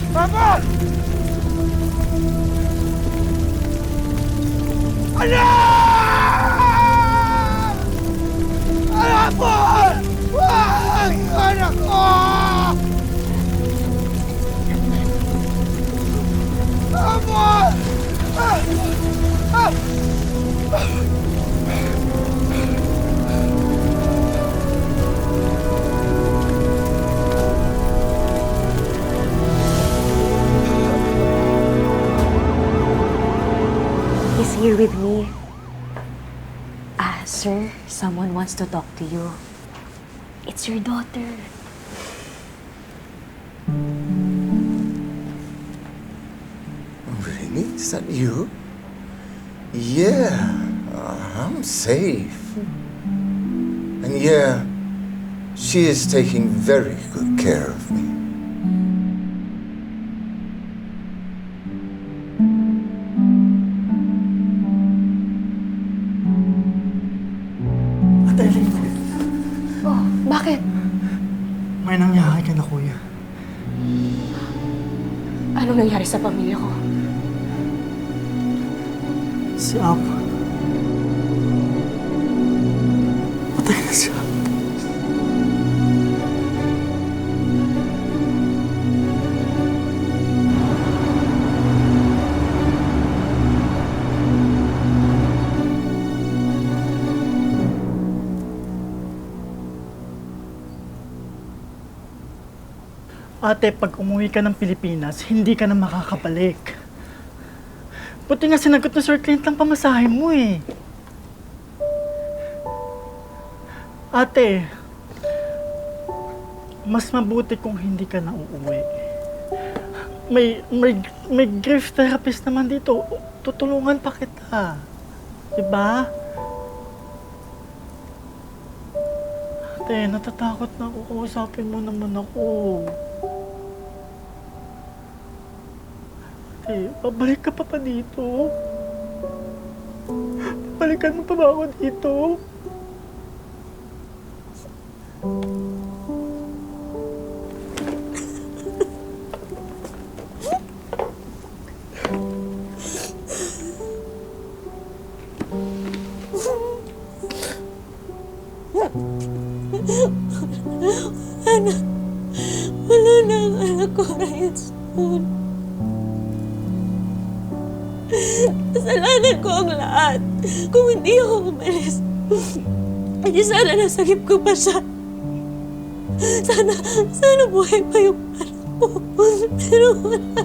Papa! Anak! Anak po! Wag! Anak ko! Amor! He's here with me. Sir, someone wants to talk to you. It's your daughter. Really? Is that you? Yeah, I'm safe. And yeah, she is taking very good care of me. Oh, bakit? May nangyari ka na, kuya. Anong nangyari sa pamilya ko? Si Apa. Patay na siya. Ate, pag umuwi ka ng Pilipinas, hindi ka na makakabalik. Buti nga sinagot na Sir Clint lang pamasahe mo eh. Ate, mas mabuti kung hindi ka na uuwi. May grief therapist naman dito. Tutulungan pa kita. Diba? Ate, natatakot na ako. Kausapin mo naman ako. Pabalik ka pa dito? Balikan mo pa ba ako dito? Wala na ang anak ko, Ryan Spoon. Kasalanan ko ang lahat. Kung hindi ako umalis, hindi sana nasagip ko pa siya. Sana buhay pa yung anak ko. Pero wala na.